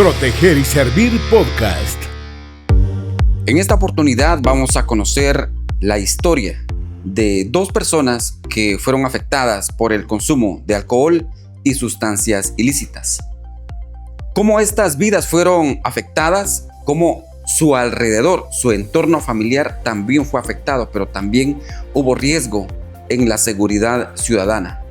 Proteger y Servir Podcast. En esta oportunidad vamos a conocer la historia de dos personas que fueron afectadas por el consumo de alcohol y sustancias ilícitas. Cómo estas vidas fueron afectadas, cómo su alrededor, su entorno familiar también fue afectado, pero también hubo riesgo en la seguridad ciudadana.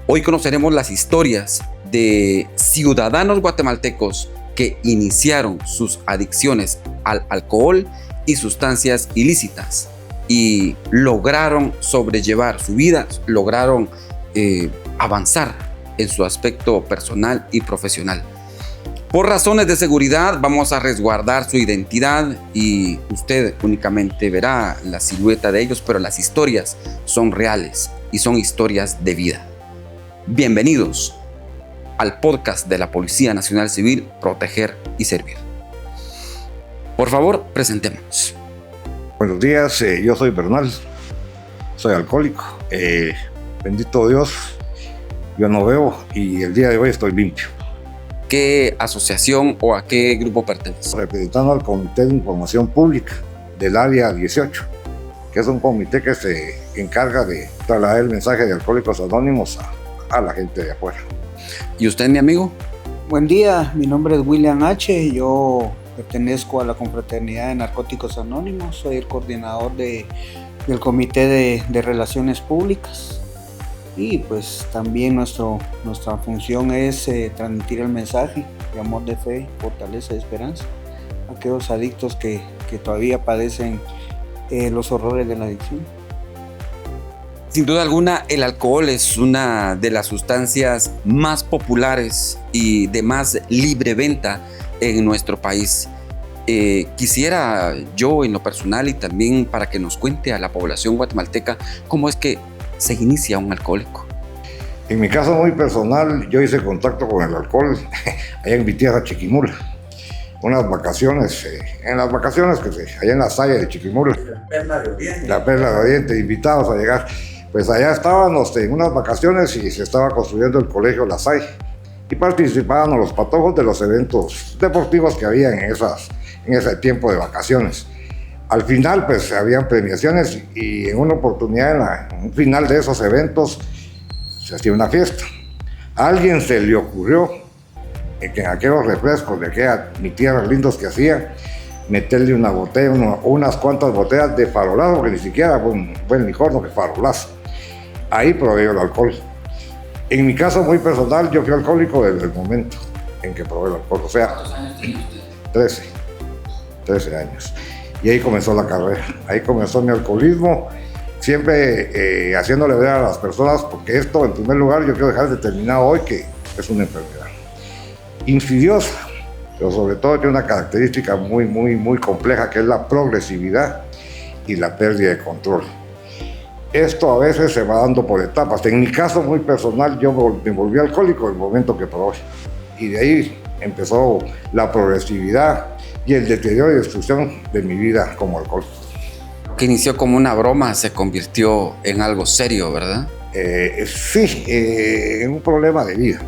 Hoy conoceremos las historias de ciudadanos guatemaltecos que iniciaron sus adicciones al alcohol y sustancias ilícitas y lograron sobrellevar su vida, lograron avanzar en su aspecto personal y profesional. Por razones de seguridad vamos a resguardar su identidad y usted únicamente verá la silueta de ellos, pero las historias son reales y son historias de vida. Bienvenidos al podcast de la Policía Nacional Civil, Proteger y Servir. Por favor, presentemos. Buenos días, yo soy Bernal, soy alcohólico. Bendito Dios, yo no bebo y el día de hoy estoy limpio. ¿Qué asociación o a qué grupo pertenece? Representando al Comité de Información Pública del Área 18, que es un comité que se encarga de trasladar el mensaje de Alcohólicos Anónimos a la gente de afuera. ¿Y usted, mi amigo? Buen día, mi nombre es William H. Yo pertenezco a la Confraternidad de Narcóticos Anónimos, soy el coordinador del Comité de Relaciones Públicas y pues también nuestra función es transmitir el mensaje de amor, de fe, fortaleza y esperanza a aquellos adictos que todavía padecen los horrores de la adicción. Sin duda alguna, el alcohol es una de las sustancias más populares y de más libre venta en nuestro país. Quisiera yo en lo personal y también para que nos cuente a la población guatemalteca cómo es que se inicia un alcohólico. En mi caso muy personal, yo hice contacto con el alcohol allá en mi tierra Chiquimula. Unas vacaciones, allá en la Saya de Chiquimula. La Perla de Oriente, invitados a llegar. Pues allá estábamos en unas vacaciones y se estaba construyendo el colegio La Salle y participaban los patojos de los eventos deportivos que había en ese tiempo de vacaciones. Al final pues habían premiaciones y en una oportunidad, en un final de esos eventos, se hacía una fiesta. A alguien se le ocurrió que en aquellos refrescos de aquella mi tierra lindos que hacían, meterle una botella, unas cuantas botellas de farolazo, porque ni siquiera fue un buen licor, no, que farolazo. Ahí probé el alcohol. En mi caso muy personal, yo fui alcohólico desde el momento en que probé el alcohol. O sea, 13 años. Y ahí comenzó la carrera. Ahí comenzó mi alcoholismo, siempre haciéndole ver a las personas, porque esto, en primer lugar, yo quiero dejar determinado hoy que es una enfermedad insidiosa, pero sobre todo tiene una característica muy, muy, muy compleja, que es la progresividad y la pérdida de control. Esto a veces se va dando por etapas. En mi caso muy personal, yo me volví alcohólico en el momento que probé. Y de ahí empezó la progresividad y el deterioro y destrucción de mi vida como alcohólico. Que inició como una broma, se convirtió en algo serio, ¿verdad? Sí, en un problema de vida.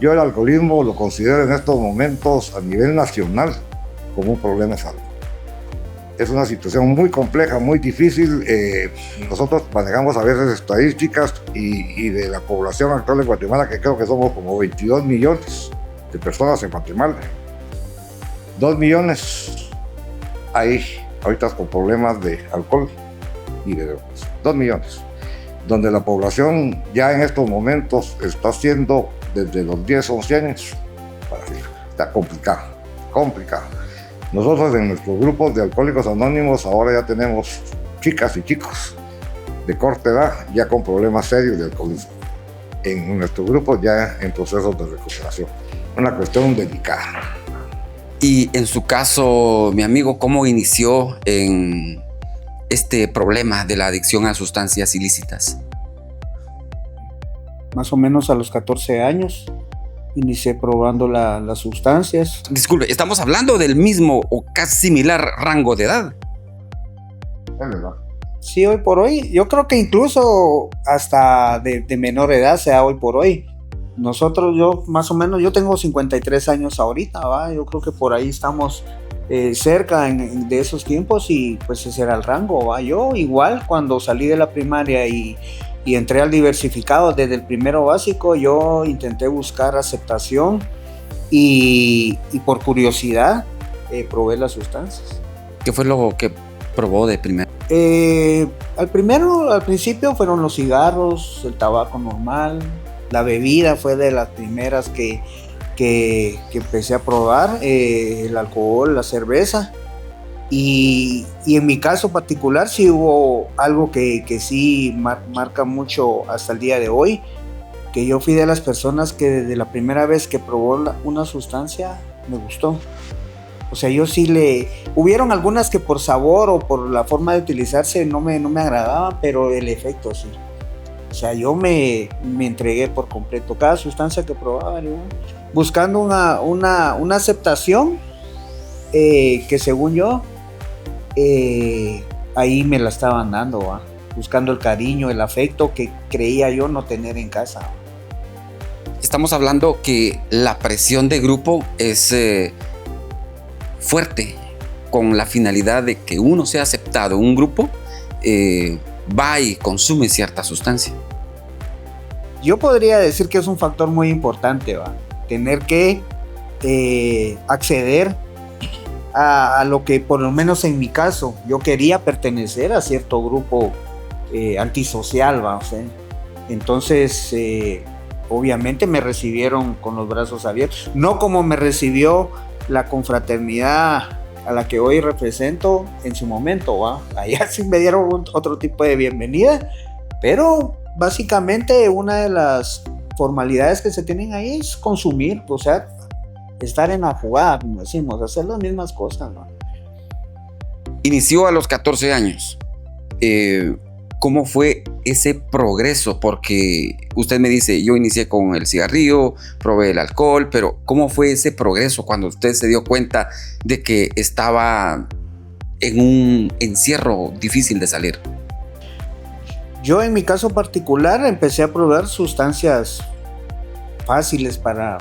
Yo el alcoholismo lo considero en estos momentos a nivel nacional como un problema de salud. Es una situación muy compleja, muy difícil. Nosotros manejamos a veces estadísticas y de la población actual de Guatemala, que creo que somos como 22 millones de personas en Guatemala. 2 millones hay ahorita con problemas de alcohol y de drogas. 2 millones. Donde la población ya en estos momentos está siendo desde los 10, 11 años para arriba. Está complicado. Nosotros en nuestros grupos de Alcohólicos Anónimos ahora ya tenemos chicas y chicos de corta edad ya con problemas serios de alcoholismo. En nuestro grupo ya en procesos de recuperación. Una cuestión delicada. Y en su caso, mi amigo, ¿cómo inició en este problema de la adicción a sustancias ilícitas? Más o menos a los 14 años. Inicié probando las sustancias. Disculpe, ¿estamos hablando del mismo o casi similar rango de edad? Es verdad. Sí, hoy por hoy. Yo creo que incluso hasta de menor edad sea hoy por hoy. nosotros, yo más o menos, yo tengo 53 años ahorita, ¿va? Yo creo que por ahí estamos cerca de esos tiempos y pues ese era el rango, ¿va? Yo igual cuando salí de la primaria y entré al diversificado desde el primero básico, yo intenté buscar aceptación y por curiosidad probé las sustancias. ¿Qué fue lo que probó de primero? Al principio fueron los cigarros, el tabaco normal, la bebida fue de las primeras que empecé a probar, el alcohol, la cerveza. Y en mi caso particular sí hubo algo que sí marca mucho hasta el día de hoy, que yo fui de las personas que desde la primera vez que probó una sustancia me gustó. O sea, yo sí hubieron algunas que por sabor o por la forma de utilizarse no me agradaban, pero el efecto sí. O sea, yo me entregué por completo. Cada sustancia que probaba, buscando una aceptación que según yo, ahí me la estaban dando, ¿va? Buscando el cariño, el afecto que creía yo no tener en casa. Estamos hablando que la presión de grupo es fuerte, con la finalidad de que uno sea aceptado en un grupo, va y consume cierta sustancia. Yo podría decir que es un factor muy importante, ¿va? Tener que acceder a lo que, por lo menos en mi caso, yo quería pertenecer a cierto grupo antisocial, ¿va? O sea, entonces, obviamente me recibieron con los brazos abiertos, no como me recibió la confraternidad a la que hoy represento en su momento, ¿va? Allá sí me dieron otro tipo de bienvenida, pero básicamente una de las formalidades que se tienen ahí es consumir, o sea, estar en la jugada, como decimos, hacer las mismas cosas, ¿no? Inició a los 14 años. ¿Cómo fue ese progreso? Porque usted me dice, yo inicié con el cigarrillo, probé el alcohol, pero ¿cómo fue ese progreso cuando usted se dio cuenta de que estaba en un encierro difícil de salir? Yo en mi caso particular empecé a probar sustancias fáciles para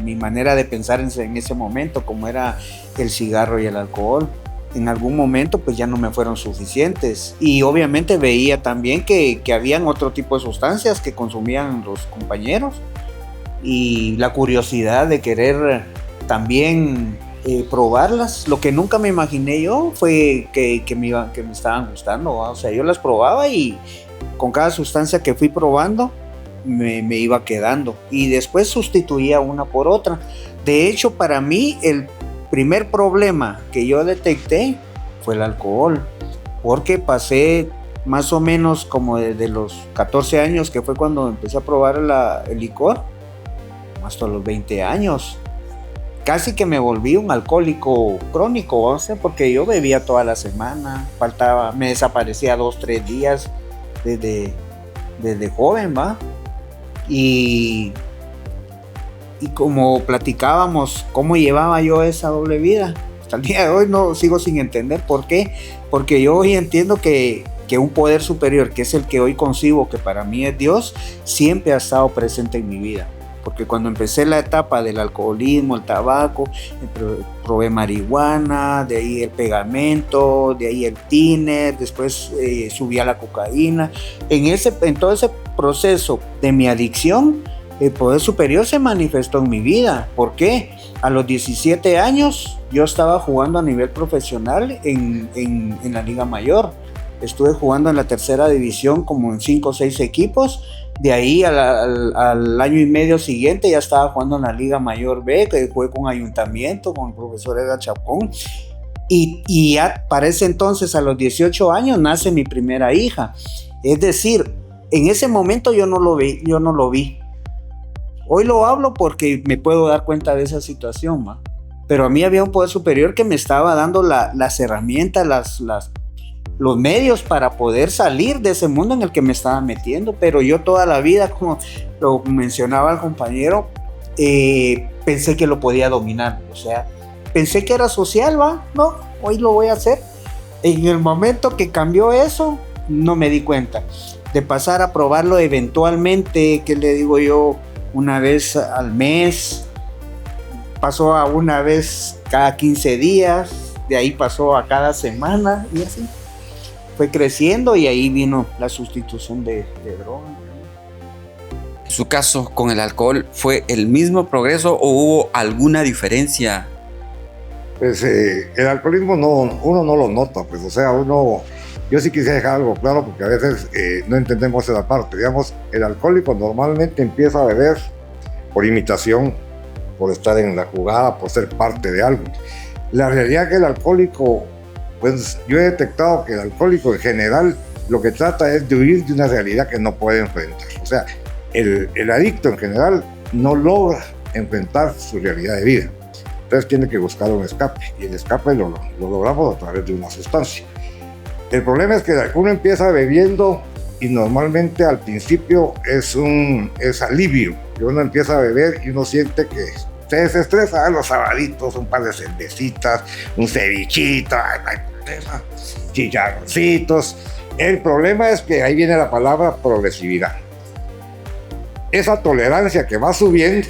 mi manera de pensar en ese momento, como era el cigarro y el alcohol. En algún momento pues ya no me fueron suficientes y obviamente veía también que habían otro tipo de sustancias que consumían los compañeros y la curiosidad de querer también probarlas. Lo que nunca me imaginé yo fue que me estaban gustando, ¿va? O sea, yo las probaba y con cada sustancia que fui probando me iba quedando y después sustituía una por otra. De hecho, para mí el primer problema que yo detecté fue el alcohol, porque pasé más o menos como desde los 14 años, que fue cuando empecé a probar el licor, hasta los 20 años. Casi que me volví un alcohólico crónico, o sea, porque yo bebía toda la semana, me desaparecía 2-3 días desde joven, ¿va? Y como platicábamos, cómo llevaba yo esa doble vida. Hasta el día de hoy no sigo sin entender por qué. Porque yo hoy entiendo que un poder superior, que es el que hoy concibo, que para mí es Dios, siempre ha estado presente en mi vida. Porque cuando empecé la etapa del alcoholismo, el tabaco, probé marihuana, de ahí el pegamento, de ahí el tiner, después subí a la cocaína. En todo ese proceso de mi adicción, el poder superior se manifestó en mi vida. ¿Por qué? A los 17 años yo estaba jugando a nivel profesional en la Liga Mayor. Estuve jugando en la tercera división como en 5 o 6 equipos. De ahí al año y medio siguiente ya estaba jugando en la Liga Mayor B, que jugué con Ayuntamiento, con el profesor Edgar Chapón. Y ya para ese entonces, a los 18 años, nace mi primera hija. Es decir, en ese momento yo no lo vi. Hoy lo hablo porque me puedo dar cuenta de esa situación, ¿va? Pero a mí había un poder superior que me estaba dando las herramientas, los medios para poder salir de ese mundo en el que me estaba metiendo. Pero yo toda la vida, como lo mencionaba el compañero, pensé que lo podía dominar. O sea, pensé que era social, ¿va? No, hoy lo voy a hacer. En el momento que cambió eso, no me di cuenta. De pasar a probarlo eventualmente, que le digo yo, una vez al mes, pasó a una vez cada 15 días, de ahí pasó a cada semana y así. Fue creciendo y ahí vino la sustitución de droga. ¿Su caso con el alcohol fue el mismo progreso o hubo alguna diferencia? Pues el alcoholismo uno no lo nota, pues, o sea, yo sí quisiera dejar algo claro porque a veces no entendemos esa parte. Digamos, el alcohólico normalmente empieza a beber por imitación, por estar en la jugada, por ser parte de algo. La realidad es que el alcohólico, pues yo he detectado que el alcohólico en general lo que trata es de huir de una realidad que no puede enfrentar. O sea, el adicto en general no logra enfrentar su realidad de vida. Entonces tiene que buscar un escape, y el escape lo logramos a través de una sustancia. El problema es que uno empieza bebiendo y normalmente al principio es alivio, que uno empieza a beber y uno siente que se desestresa, los sabaditos, un par de cervecitas, un cevichito, chicharroncitos. El problema es que ahí viene la palabra progresividad. Esa tolerancia que va subiendo,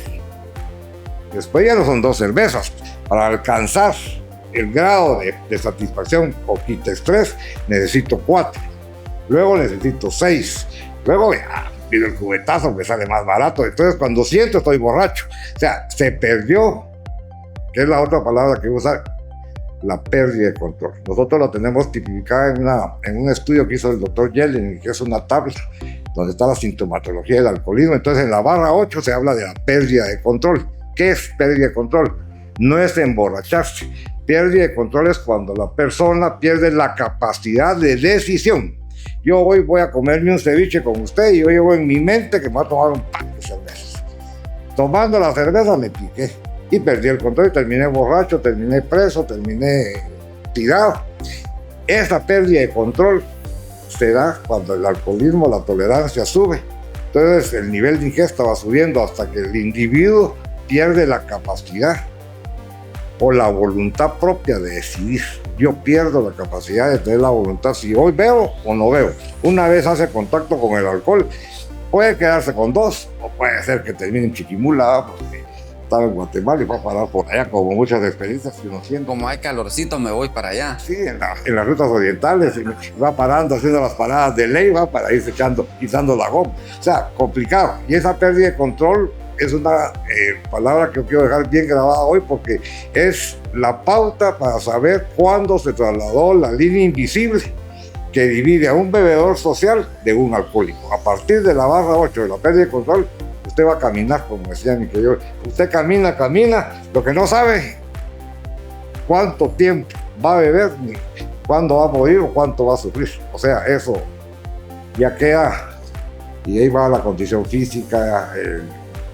después ya no son 2 cervezas. Para alcanzar el grado de satisfacción o quitestrés, necesito 4. Luego necesito 6. Luego ya pido el cubetazo que sale más barato. Entonces cuando siento estoy borracho. O sea, se perdió, que es la otra palabra que usa, la pérdida de control. Nosotros lo tenemos tipificada en un estudio que hizo el doctor Yellen, que es una tabla donde está la sintomatología del alcoholismo. Entonces en la barra 8 se habla de la pérdida de control. ¿Qué es pérdida de control? No es emborracharse. Pérdida de control es cuando la persona pierde la capacidad de decisión. Yo hoy voy a comerme un ceviche con usted y yo llevo en mi mente que me voy a tomar un pan de cervezas. Tomando la cerveza me piqué y perdí el control y terminé borracho, terminé preso, terminé tirado. Esa pérdida de control se da cuando el alcoholismo, la tolerancia sube. Entonces el nivel de ingesta va subiendo hasta que el individuo pierde la capacidad o la voluntad propia de decidir. Yo pierdo la capacidad de tener la voluntad si hoy bebo o no bebo. Una vez hace contacto con el alcohol, puede quedarse con 2 o puede ser que termine en Chiquimula, porque estaba en Guatemala y va a parar por allá, como muchas experiencias que uno siente. Como hay calorcito, me voy para allá. Sí, en las rutas orientales, va parando, haciendo las paradas de ley, va para irse quitando la goma. O sea, complicado. Y esa pérdida de control es una palabra que yo quiero dejar bien grabada hoy porque es la pauta para saber cuándo se trasladó la línea invisible que divide a un bebedor social de un alcohólico. A partir de la barra 8 de la pérdida de control, usted va a caminar, como decía mi querido. Usted camina, lo que no sabe cuánto tiempo va a beber, ni cuándo va a morir o cuánto va a sufrir. O sea, eso ya queda, y ahí va la condición física,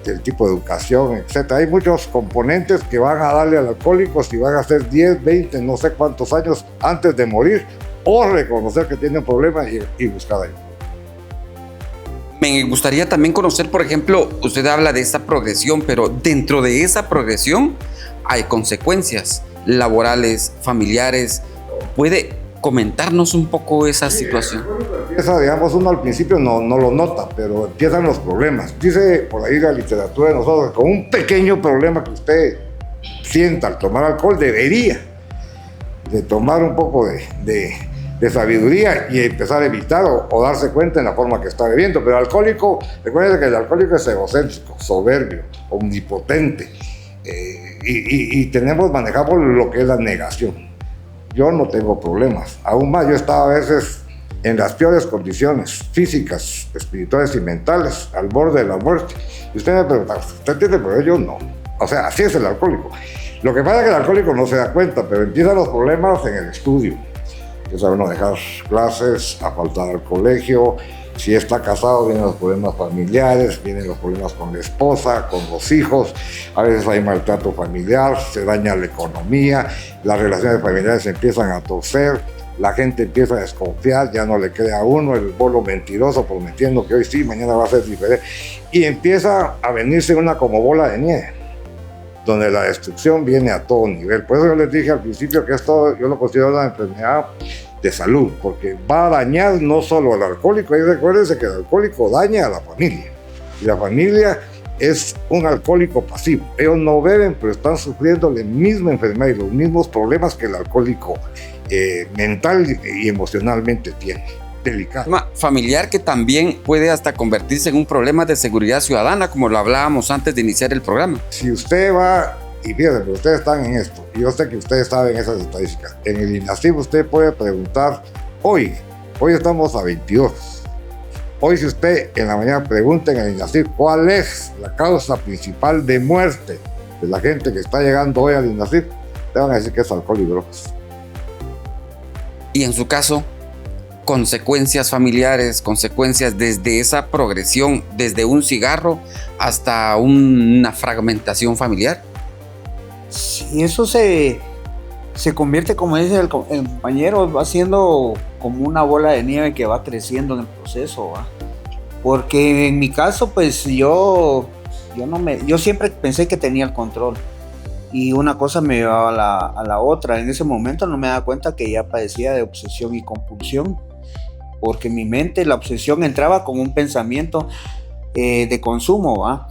el tipo de educación, etc. Hay muchos componentes que van a darle al alcohólico si van a ser 10, 20, no sé cuántos años antes de morir, o reconocer que tiene un problema y buscar ayuda. Me gustaría también conocer, por ejemplo, usted habla de esa progresión, pero dentro de esa progresión hay consecuencias laborales, familiares. ¿Puede comentarnos un poco esa situación? Empieza, digamos, uno al principio no lo nota, pero empiezan los problemas. Dice por ahí la literatura de nosotros que con un pequeño problema que usted sienta al tomar alcohol debería de tomar un poco de sabiduría y empezar a evitar o darse cuenta en la forma que está bebiendo. Pero el alcohólico, recuerden que el alcohólico es egocéntrico, soberbio, omnipotente, y manejamos lo que es la negación. Yo no tengo problemas. Aún más, yo estaba a veces en las peores condiciones físicas, espirituales y mentales, al borde de la muerte. Y usted me pregunta, ¿usted tiene problemas? Yo no. O sea, así es el alcohólico. Lo que pasa es que el alcohólico no se da cuenta, pero empiezan los problemas en el estudio. Empieza uno a dejar clases, a faltar al colegio. Si está casado, vienen los problemas familiares, vienen los problemas con la esposa, con los hijos. A veces hay maltrato familiar, se daña la economía, las relaciones familiares empiezan a torcer, la gente empieza a desconfiar, ya no le cree a uno, el bolo mentiroso prometiendo que hoy sí, mañana va a ser diferente. Y empieza a venirse una como bola de nieve, donde la destrucción viene a todo nivel. Por eso yo les dije al principio que esto yo lo considero una enfermedad de salud, porque va a dañar no solo al alcohólico, y recuérdense que el alcohólico daña a la familia, y la familia es un alcohólico pasivo. Ellos no beben, pero están sufriendo la misma enfermedad y los mismos problemas que el alcohólico mental y emocionalmente tiene. Delicado. Familiar que también puede hasta convertirse en un problema de seguridad ciudadana, como lo hablábamos antes de iniciar el programa. Si usted va, y fíjense, ustedes están en esto, y yo sé que ustedes saben esas estadísticas. En el INASIF usted puede preguntar, hoy estamos a 22. Hoy si usted en la mañana pregunta en el INASIF cuál es la causa principal de muerte de la gente que está llegando hoy al INASIF, te van a decir que es alcohol y drogas. Y en su caso, consecuencias familiares, consecuencias desde esa progresión, desde un cigarro hasta una fragmentación familiar. Sí, eso se convierte, como dice el compañero, va siendo como una bola de nieve que va creciendo en el proceso, ¿va? Porque en mi caso, pues yo siempre pensé que tenía el control. Y una cosa me llevaba a la otra. En ese momento no me daba cuenta que ya padecía de obsesión y compulsión. Porque en mi mente la obsesión entraba como un pensamiento de consumo, ¿va?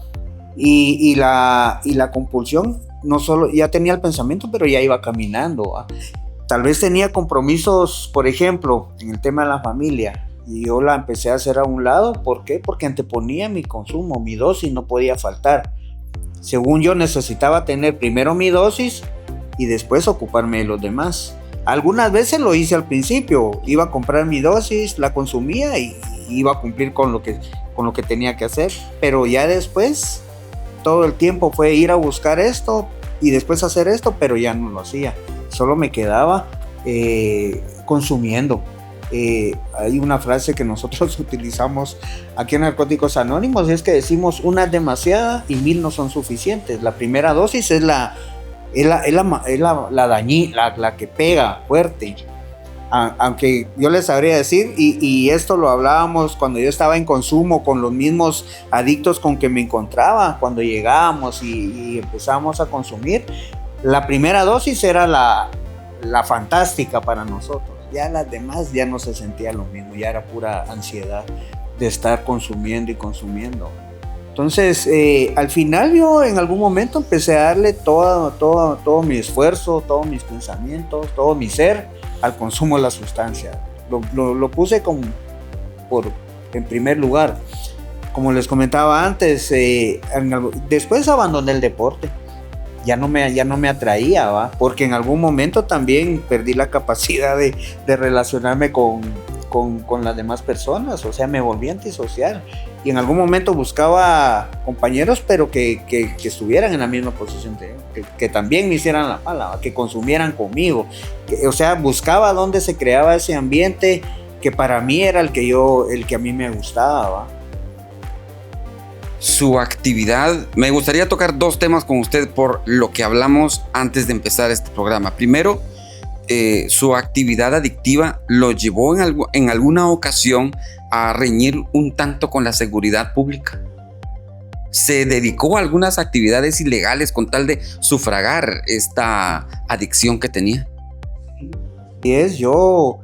Y la compulsión no solo ya tenía el pensamiento, pero ya iba caminando, ¿va? Tal vez tenía compromisos, por ejemplo, en el tema de la familia. Y yo la empecé a hacer a un lado. ¿Por qué? Porque anteponía mi consumo, mi dosis no podía faltar. Según yo necesitaba tener primero mi dosis y después ocuparme de los demás. Algunas veces lo hice al principio, iba a comprar mi dosis, la consumía y iba a cumplir con lo que tenía que hacer, pero ya después todo el tiempo fue ir a buscar esto y después hacer esto, pero ya no lo hacía, solo me quedaba consumiendo. Hay una frase que nosotros utilizamos aquí en Narcóticos Anónimos, y es que decimos una es demasiada y 1000 no son suficientes. La primera dosis es la dañina, la que pega fuerte. Aunque yo les sabría decir, y esto lo hablábamos cuando yo estaba en consumo con los mismos adictos con que me encontraba, cuando llegábamos y empezábamos a consumir, la primera dosis era la fantástica para nosotros. Ya las demás ya no se sentía lo mismo, ya era pura ansiedad de estar consumiendo y consumiendo. Entonces, al final yo en algún momento empecé a darle todo mi esfuerzo, todos mis pensamientos, todo mi ser al consumo de la sustancia. Lo puse en primer lugar. Como les comentaba antes, después abandoné el deporte. Ya no me atraía, ¿va? Porque en algún momento también perdí la capacidad de relacionarme con las demás personas, o sea, me volví antisocial. Y en algún momento buscaba compañeros, pero que estuvieran en la misma posición, que también me hicieran la mala, que consumieran conmigo. O sea, buscaba dónde se creaba ese ambiente que para mí era el que a mí me gustaba, ¿va? Su actividad, me gustaría tocar dos temas con usted por lo que hablamos antes de empezar este programa. Primero, su actividad adictiva lo llevó en alguna ocasión a reñir un tanto con la seguridad pública. ¿Se dedicó a algunas actividades ilegales con tal de sufragar esta adicción que tenía? Yo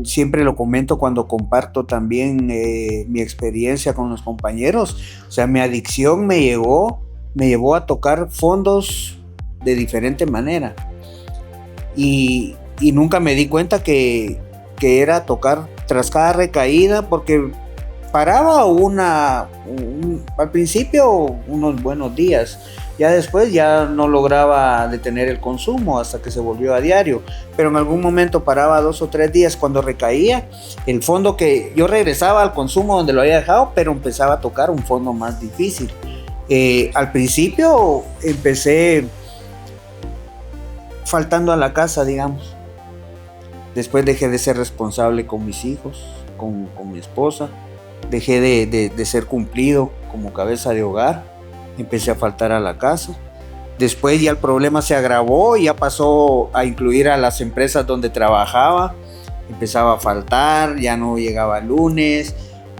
siempre lo comento cuando comparto también mi experiencia con los compañeros. O sea, mi adicción me llevó a tocar fondos de diferente manera. Y nunca me di cuenta que era tocar tras cada recaída, porque paraba al principio unos buenos días. Ya después ya no lograba detener el consumo hasta que se volvió a diario, pero en algún momento paraba 2 o 3 días. Cuando recaía, el fondo que yo regresaba al consumo donde lo había dejado, pero empezaba a tocar un fondo más difícil. Al principio empecé faltando a la casa, digamos. Después dejé de ser responsable con mis hijos, con mi esposa. Dejé de ser cumplido como cabeza de hogar. Empecé a faltar a la casa. Después ya el problema se agravó y ya pasó a incluir a las empresas donde trabajaba. Empezaba a faltar, ya no llegaba lunes,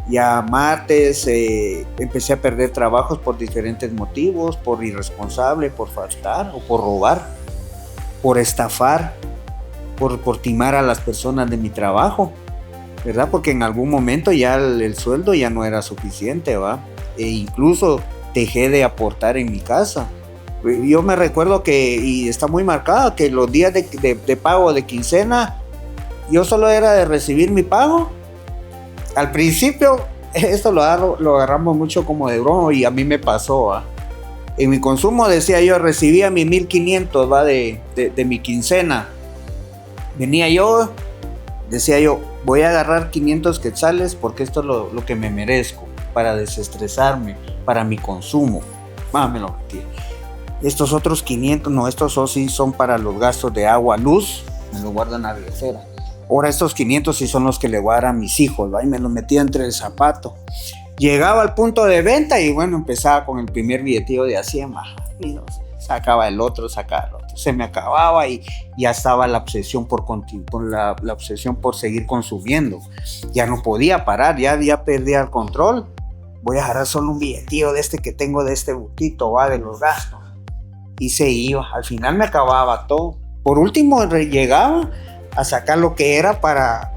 ya martes. Empecé a perder trabajos por diferentes motivos, por irresponsable, por faltar o por robar, por estafar, por timar a las personas de mi trabajo, ¿verdad? Porque en algún momento ya el sueldo ya no era suficiente, ¿va? e incluso dejé de aportar en mi casa. Yo me recuerdo y está muy marcado, que los días de pago de quincena, yo solo era de recibir mi pago. Al principio, esto lo agarramos mucho como de broma, y a mí me pasó, ¿va? En mi consumo, decía yo, recibía mi 1,500, ¿va? De mi quincena. Venía yo, decía yo, voy a agarrar 500 quetzales porque esto es lo que me merezco, para desestresarme, para mi consumo. Me lo metí. Estos otros 500, no, estos sí son para los gastos de agua, luz, me lo guardo en la billetera. Ahora estos 500 sí son los que le voy a dar a mis hijos, ¿va? Y me los metía entre el zapato. Llegaba al punto de venta y bueno, empezaba con el primer billetillo de a 100, y no, sacaba el otro, se me acababa y ya estaba la obsesión por la obsesión por seguir consumiendo. Ya no podía parar, ya perdía el control. Voy a agarrar solo un billetillo de este que tengo, de este buquito, ¿va? De los gastos. Y se iba, al final me acababa todo. Por último llegaba a sacar lo que era para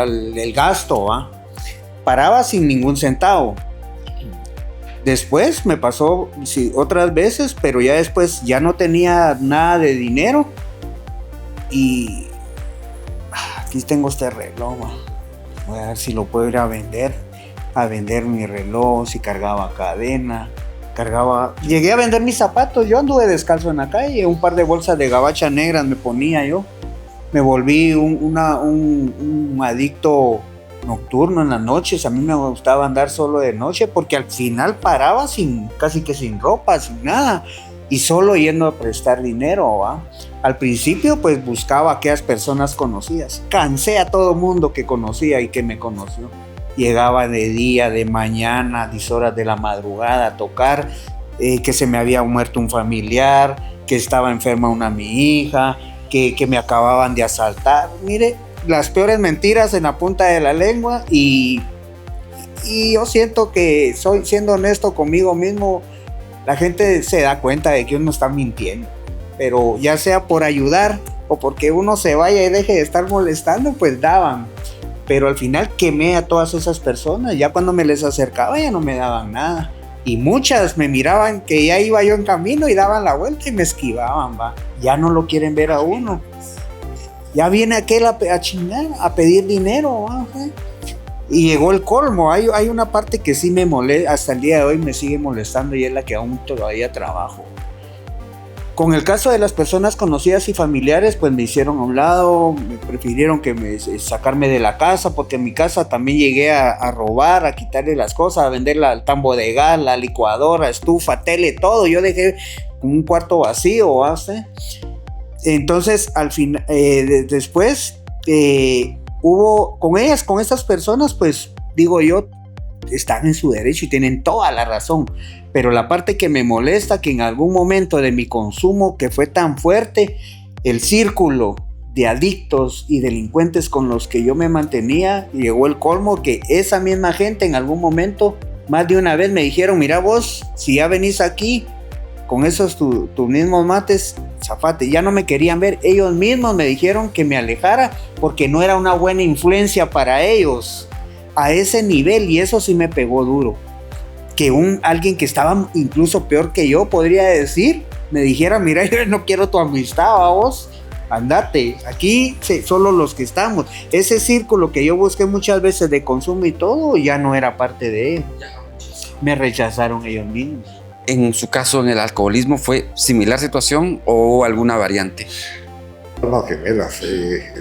el gasto, ¿va? Paraba sin ningún centavo. Después me pasó otras veces, pero ya después ya no tenía nada de dinero. Y aquí tengo este reloj, ¿va? Voy a ver si lo puedo ir a vender mi reloj, si cargaba cadena. Llegué a vender mis zapatos. Yo anduve descalzo en la calle, un par de bolsas de gabacha negras me ponía yo. Me volví un adicto nocturno en las noches. A mí me gustaba andar solo de noche porque al final paraba casi que sin ropa, sin nada, y solo yendo a prestar dinero, ¿va? Al principio pues buscaba a aquellas personas conocidas. Cansé a todo mundo que conocía y que me conoció. Llegaba de día, de mañana, a 10 horas de la madrugada a tocar, que se me había muerto un familiar, que estaba enferma mi hija, que me acababan de asaltar. Mire, las peores mentiras en la punta de la lengua, y yo siento que siendo honesto conmigo mismo, la gente se da cuenta de que uno está mintiendo, pero ya sea por ayudar o porque uno se vaya y deje de estar molestando, pues daban. Pero al final quemé a todas esas personas. Ya cuando me les acercaba ya no me daban nada. Y muchas me miraban que ya iba yo en camino y daban la vuelta y me esquivaban, ¿va? Ya no lo quieren ver a uno. Ya viene aquel a chingar, a pedir dinero, ¿va? Y llegó el colmo. Hay una parte que sí me molesta, hasta el día de hoy me sigue molestando, y es la que aún todavía trabajo. Con el caso de las personas conocidas y familiares, pues me hicieron a un lado, me prefirieron sacarme de la casa, porque en mi casa también llegué a robar, a quitarle las cosas, a vender el tambo de gas, la licuadora, estufa, tele, todo. Yo dejé un cuarto vacío, ¿sí? Entonces, al final, después hubo con estas personas, pues digo yo, están en su derecho y tienen toda la razón. Pero la parte que me molesta, que en algún momento de mi consumo que fue tan fuerte, el círculo de adictos y delincuentes con los que yo me mantenía, llegó el colmo, que esa misma gente en algún momento, más de una vez me dijeron: mira vos, si ya venís aquí con esos tus mismos mates, zafate. Ya no me querían ver. Ellos mismos me dijeron que me alejara porque no era una buena influencia para ellos a ese nivel, y eso sí me pegó duro. Que alguien que estaba incluso peor que yo, podría decir, me dijera: mira, yo no quiero tu amistad, vos, andate, aquí solo los que estamos. Ese círculo que yo busqué muchas veces de consumo y todo, ya no era parte de él. Me rechazaron ellos mismos. En su caso, en el alcoholismo, ¿fue similar situación o alguna variante? No, gemelas.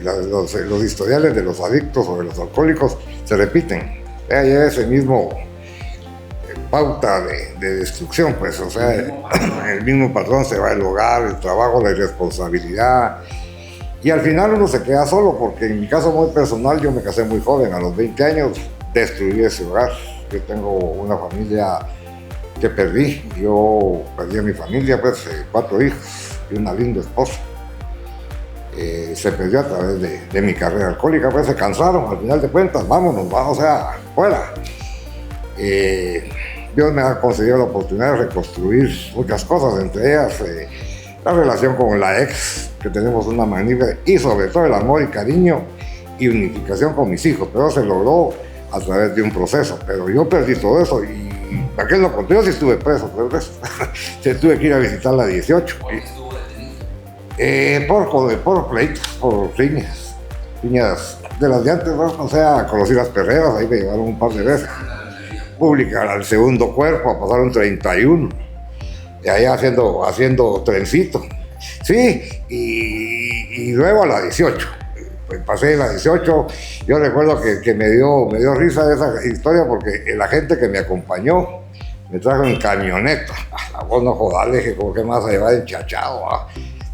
Los historiales de los adictos o de los alcohólicos se repiten. Ya ese mismo pauta de destrucción, pues, o sea, el mismo patrón se va al hogar, el trabajo, la irresponsabilidad, y al final uno se queda solo, porque en mi caso muy personal, yo me casé muy joven, a los 20 años destruí ese hogar. Yo tengo una familia que perdí, yo perdí a mi familia, pues 4 hijos y una linda esposa. Se perdió a través de mi carrera alcohólica, pues se cansaron, al final de cuentas, vámonos, o sea, fuera. Dios me ha concedido la oportunidad de reconstruir muchas cosas, entre ellas la relación con la ex, que tenemos una magnífica, y sobre todo el amor y cariño y unificación con mis hijos, pero se logró a través de un proceso. Pero yo perdí todo eso y aquel no contó, yo sí estuve preso 3 veces. Se tuve que ir a visitar la 18. ¿Por qué estuvo detenido? Por pleitos, por riñas de las de antes, ¿no? O sea, conocí las perreras, ahí me llevaron un par de veces. Pública al segundo cuerpo, a pasar un 31. Y ahí haciendo trencito. Sí, y luego a la 18. Pues pasé la 18. Yo recuerdo que me dio risa esa historia porque el agente que me acompañó me trajo en camioneta. La voz no jodas, le dije, ¿cómo que me vas a llevar enchachado?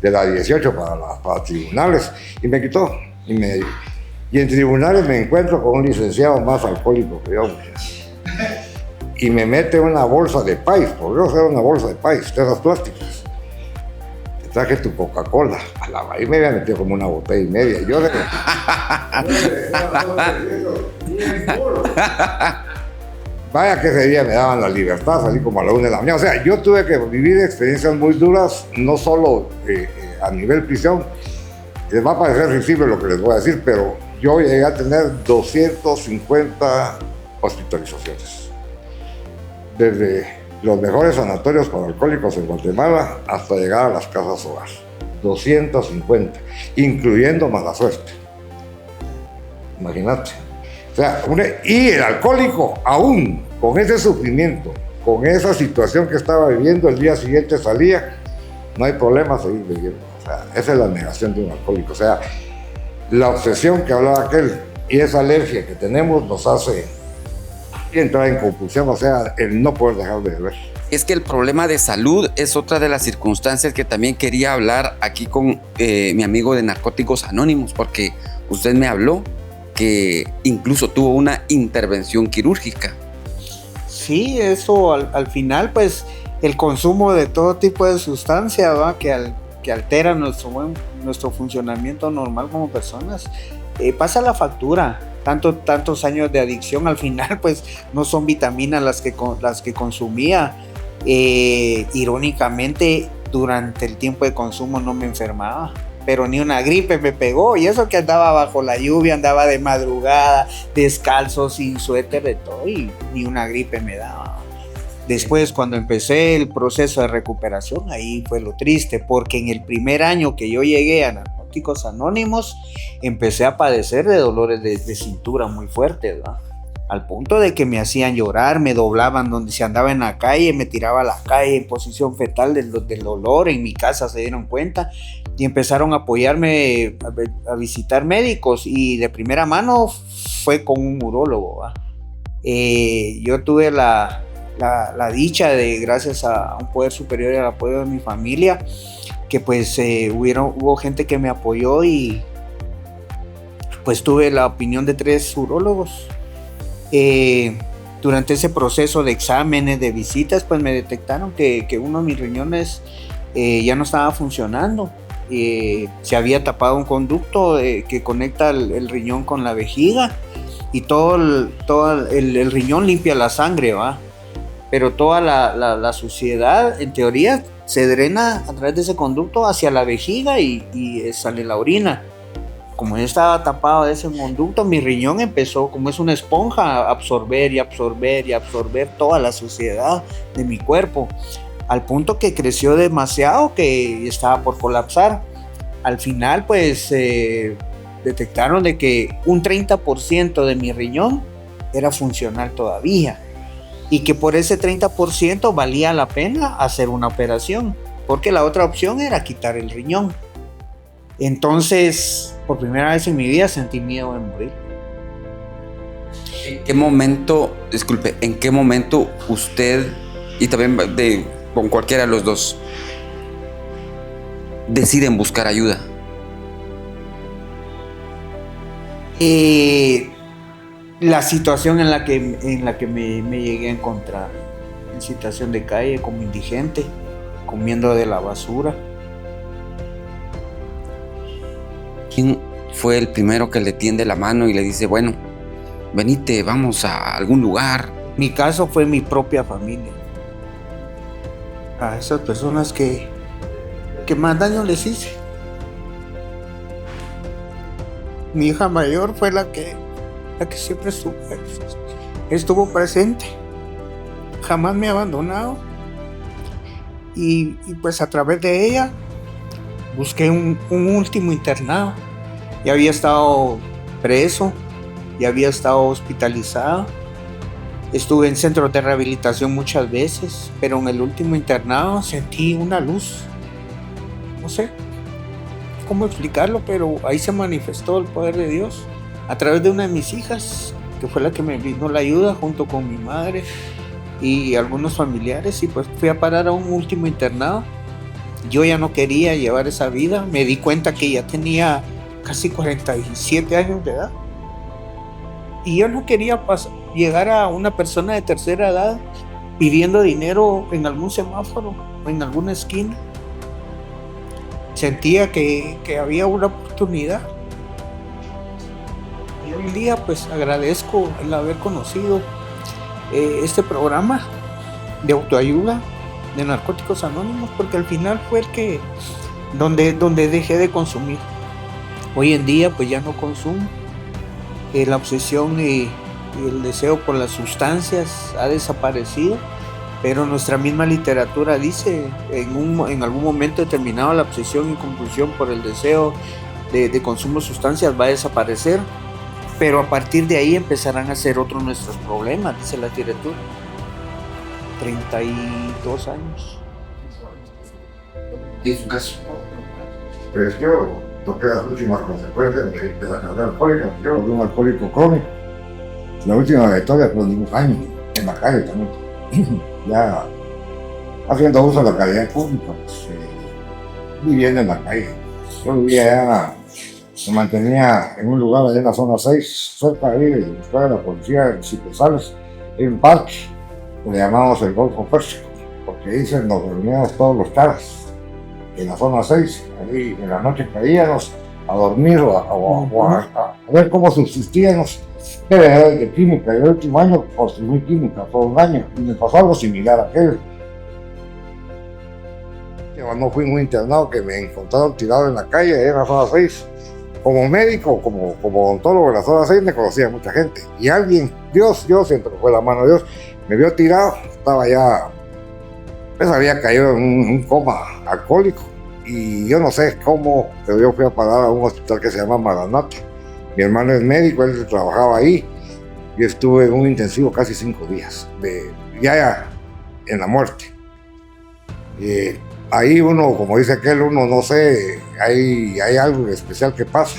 De la 18 para tribunales. Y me quitó. Y en tribunales me encuentro con un licenciado más alcohólico que yo. Y me mete una bolsa de país, porque yo era una bolsa de país, de esas plásticas. Te traje tu Coca-Cola. Ahí me había metido como una botella y media. Yo le vaya que ese día me daban la libertad, salí como a la 1 de la mañana. O sea, yo tuve que vivir experiencias muy duras, no solo a nivel prisión. Les va a parecer risible lo que les voy a decir, pero yo llegué a tener 250 hospitalizaciones. Desde los mejores sanatorios para alcohólicos en Guatemala hasta llegar a las casas hogar. 250, incluyendo mala suerte. Imagínate. O sea, y el alcohólico, aún con ese sufrimiento, con esa situación que estaba viviendo, el día siguiente salía, no hay problema seguir viviendo. O sea, esa es la negación de un alcohólico. O sea, la obsesión que hablaba aquel y esa alergia que tenemos nos hace entrar en compulsión, o sea, el no poder dejar de beber. Es que el problema de salud es otra de las circunstancias que también quería hablar aquí con mi amigo de Narcóticos Anónimos, porque usted me habló que incluso tuvo una intervención quirúrgica. Sí, eso al final, pues, el consumo de todo tipo de sustancias, ¿va? Que altera nuestro funcionamiento normal como personas, pasa la factura. Tantos años de adicción, al final pues no son vitaminas las que consumía. Irónicamente, durante el tiempo de consumo no me enfermaba, pero ni una gripe me pegó, y eso que andaba bajo la lluvia, andaba de madrugada, descalzo, sin suéter, de todo, y ni una gripe me daba. Después, cuando empecé el proceso de recuperación, ahí fue lo triste, porque en el primer año que yo llegué a Narcóticos Anónimos, empecé a padecer de dolores de cintura muy fuertes, ¿verdad? Al punto de que me hacían llorar, me doblaban donde se andaba en la calle, me tiraba a la calle en posición fetal del dolor. En mi casa se dieron cuenta y empezaron a apoyarme a visitar médicos, y de primera mano fue con un urólogo, ¿verdad? Yo tuve la dicha de, gracias a un poder superior y al apoyo de mi familia, que pues hubo gente que me apoyó, y pues tuve la opinión de 3 urólogos. Durante ese proceso de exámenes, de visitas, pues me detectaron que uno de mis riñones ya no estaba funcionando. Se había tapado un conducto que conecta el riñón con la vejiga, y todo el riñón limpia la sangre, ¿va? Pero toda la suciedad, en teoría, se drena a través de ese conducto hacia la vejiga y sale la orina. Como yo estaba tapado de ese conducto, mi riñón empezó, como es una esponja, a absorber y absorber y absorber toda la suciedad de mi cuerpo, al punto que creció demasiado, que estaba por colapsar. Al final, pues, detectaron de que un 30% de mi riñón era funcional todavía, y que por ese 30% valía la pena hacer una operación, porque la otra opción era quitar el riñón. Entonces, por primera vez en mi vida sentí miedo de morir. ¿En qué momento usted, y también con cualquiera de los dos, deciden buscar ayuda? La situación en la que me llegué a encontrar, en situación de calle, como indigente, comiendo de la basura. ¿Quién fue el primero que le tiende la mano y le dice, bueno, venite, vamos a algún lugar? Mi caso fue mi propia familia. A esas personas que más daño les hice. Mi hija mayor fue la que siempre estuvo presente. jamás me ha abandonado. Y pues a través de ella busqué un último internado. Ya había estado preso, ya había estado hospitalizado. Estuve en centros de rehabilitación muchas veces, pero en el último internado sentí una luz. No sé cómo explicarlo, pero ahí se manifestó el poder de Dios a través de una de mis hijas, que fue la que me brindó la ayuda junto con mi madre y algunos familiares, y pues fui a parar a un último internado. Yo ya no quería llevar esa vida, me di cuenta que ya tenía casi 47 años de edad y yo no quería llegar a una persona de tercera edad pidiendo dinero en algún semáforo o en alguna esquina. Sentía que había una oportunidad. Y hoy en día pues agradezco el haber conocido este programa de autoayuda de Narcóticos Anónimos, porque al final fue el que donde dejé de consumir. Hoy en día pues ya no consumo. La obsesión y el deseo por las sustancias ha desaparecido, pero nuestra misma literatura dice en algún momento determinado la obsesión y compulsión por el deseo de consumo de sustancias va a desaparecer, pero a partir de ahí empezarán a ser otros nuestros problemas, dice la literatura. 32 años. ¿Y en su caso? Pues yo toqué las últimas consecuencias de la carrera alcohólica. Yo fui un alcohólico crónico. La última victoria fue un año en la calle también. Ya haciendo uso de la calidad pública, pues, viviendo en la calle. Yo vivía allá, me mantenía en un lugar allá en la zona 6, cerca de ahí, de la escuela de la policía en Cipresales, en un parque, que le llamamos el Golfo Pérsico, porque ahí nos reuníamos todos los caras en la zona 6, ahí en la noche caíamos a dormir o a ver cómo subsistíamos. Era de química, y el último año consumí química por un año y me pasó algo similar a aquel. No fui muy internado, que me encontraron tirado en la calle en la zona 6. Como médico, como odontólogo en la zona 6 me conocía mucha gente. Y alguien, Dios siento que fue la mano de Dios, me vio tirado, estaba ya, pues había caído en un coma alcohólico. Y yo no sé cómo, pero yo fui a parar a un hospital que se llama Maranata. Mi hermano es médico, él trabajaba ahí. Yo estuve en un intensivo casi 5 días, ya en la muerte. Ahí uno, como dice aquel, uno no sé, hay algo especial que pasa.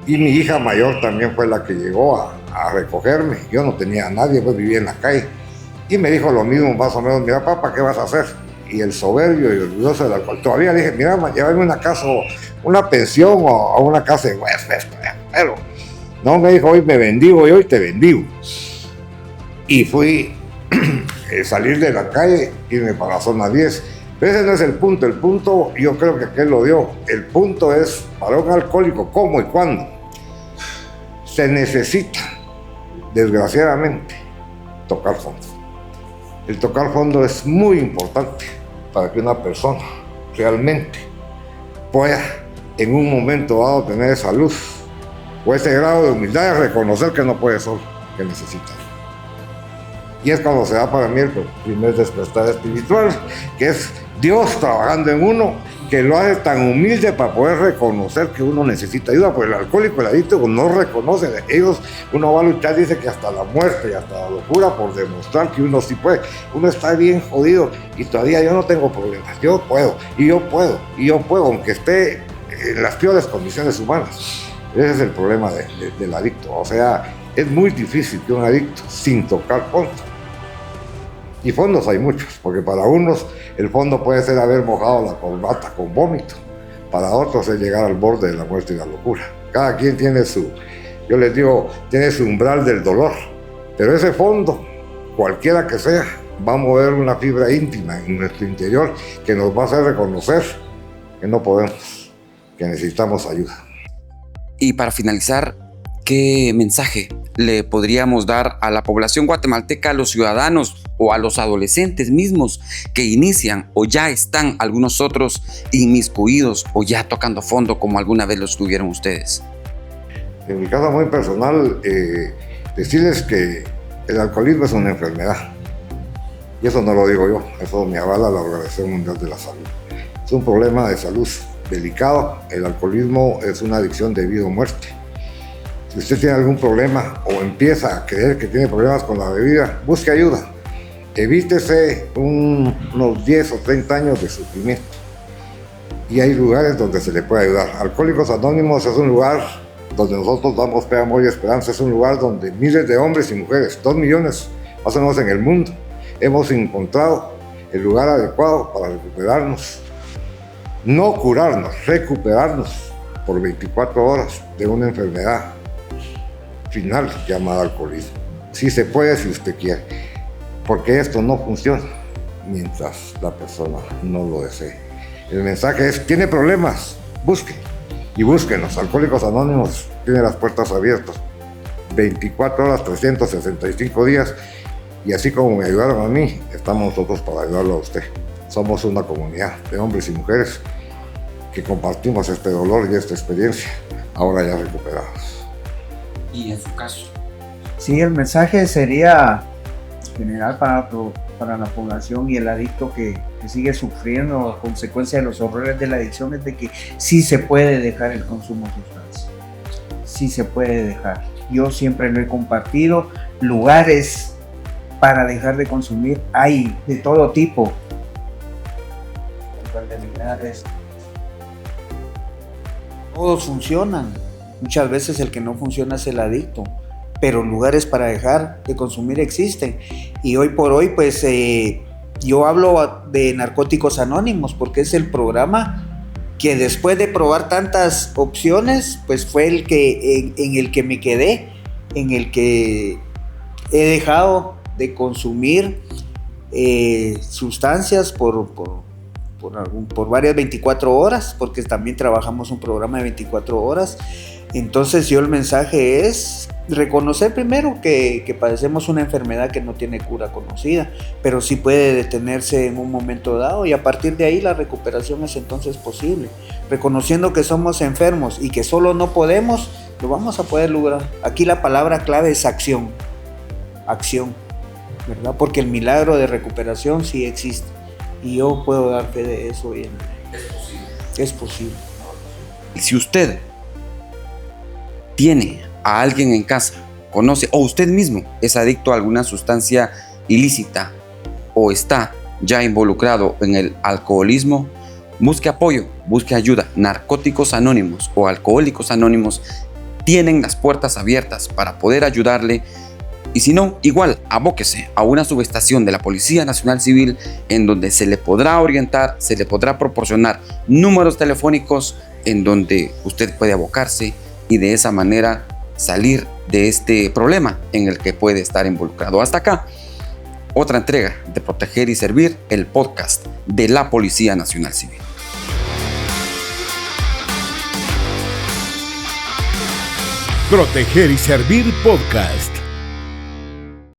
Y mi hija mayor también fue la que llegó a recogerme. Yo no tenía a nadie, pues vivía en la calle. Y me dijo lo mismo, más o menos: mira, papá, ¿qué vas a hacer? Y el soberbio y orgulloso del alcohol. Todavía le dije: mira, llévame a una casa, una pensión o a una casa de huésped. Pero no, me dijo: hoy me bendigo y hoy te bendigo. Y fui salir de la calle, irme para la zona 10. Pero ese no es el punto, yo creo que aquel lo dio. El punto es, para un alcohólico, ¿cómo y cuándo? Se necesita, desgraciadamente, tocar fondo. El tocar fondo es muy importante para que una persona realmente pueda en un momento dado tener esa luz o ese grado de humildad de reconocer que no puede solo, que necesita. Y es cuando se da para mí el primer despertar espiritual, que es Dios trabajando en uno, que lo hace tan humilde para poder reconocer que uno necesita ayuda, porque el alcohólico, el adicto, no reconoce. Uno va a luchar, dice que hasta la muerte y hasta la locura, por demostrar que uno sí puede. Uno está bien jodido y todavía yo no tengo problemas. Yo puedo, aunque esté en las peores condiciones humanas. Ese es el problema del adicto. O sea, es muy difícil que un adicto, sin tocar fondo. Y fondos hay muchos, porque para unos el fondo puede ser haber mojado la corbata con vómito, para otros es llegar al borde de la muerte y la locura. Cada quien tiene yo les digo, tiene su umbral del dolor, pero ese fondo, cualquiera que sea, va a mover una fibra íntima en nuestro interior que nos va a hacer reconocer que no podemos, que necesitamos ayuda. Y para finalizar, ¿qué mensaje le podríamos dar a la población guatemalteca, a los ciudadanos o a los adolescentes mismos que inician o ya están algunos otros inmiscuidos o ya tocando fondo como alguna vez lo estuvieron ustedes? En mi caso muy personal, decirles que el alcoholismo es una enfermedad. Y eso no lo digo yo, eso me avala la Organización Mundial de la Salud. Es un problema de salud delicado. El alcoholismo es una adicción de vida o muerte. Si usted tiene algún problema o empieza a creer que tiene problemas con la bebida, busque ayuda. Evítese unos 10 o 30 años de sufrimiento. Y hay lugares donde se le puede ayudar. Alcohólicos Anónimos es un lugar donde nosotros damos fe, amor y esperanza. Es un lugar donde miles de hombres y mujeres, 2 millones más o menos en el mundo, hemos encontrado el lugar adecuado para recuperarnos. No curarnos, recuperarnos por 24 horas de una enfermedad final llamada alcoholismo. Sí se puede si usted quiere, porque esto no funciona mientras la persona no lo desee. El mensaje es: tiene problemas, busque y búsquenos. Alcohólicos Anónimos tiene las puertas abiertas 24 horas, 365 días, y así como me ayudaron a mí, estamos nosotros para ayudarlo a usted. Somos una comunidad de hombres y mujeres que compartimos este dolor y esta experiencia, ahora ya recuperados. Y en su caso, Sí, el mensaje sería general para la población y el adicto que sigue sufriendo a consecuencia de los horrores de la adicción, es de que sí se puede dejar el consumo de sustancias. Sí se puede dejar. Yo siempre lo he compartido. Lugares para dejar de consumir hay de todo tipo. Todos funcionan. Muchas veces el que no funciona es el adicto, pero lugares para dejar de consumir existen. Y hoy por hoy, pues yo hablo de Narcóticos Anónimos porque es el programa que después de probar tantas opciones, pues fue el que en el que me quedé, en el que he dejado de consumir sustancias por varias 24 horas, porque también trabajamos un programa de 24 horas. Entonces el mensaje es reconocer primero que padecemos una enfermedad que no tiene cura conocida, pero sí puede detenerse en un momento dado, y a partir de ahí la recuperación es entonces posible. Reconociendo que somos enfermos y que solo no podemos, lo vamos a poder lograr. Aquí la palabra clave es acción, ¿verdad? Porque el milagro de recuperación sí existe, y yo puedo dar fe de eso. Es posible. Y si usted tiene a alguien en casa, conoce, o usted mismo es adicto a alguna sustancia ilícita o está ya involucrado en el alcoholismo, busque apoyo, busque ayuda. Narcóticos Anónimos o Alcohólicos Anónimos tienen las puertas abiertas para poder ayudarle. Y si no, igual abóquese a una subestación de la Policía Nacional Civil, en donde se le podrá orientar, se le podrá proporcionar números telefónicos en donde usted puede abocarse y de esa manera salir de este problema en el que puede estar involucrado. Hasta acá, otra entrega de Proteger y Servir, el podcast de la Policía Nacional Civil. Proteger y Servir Podcast.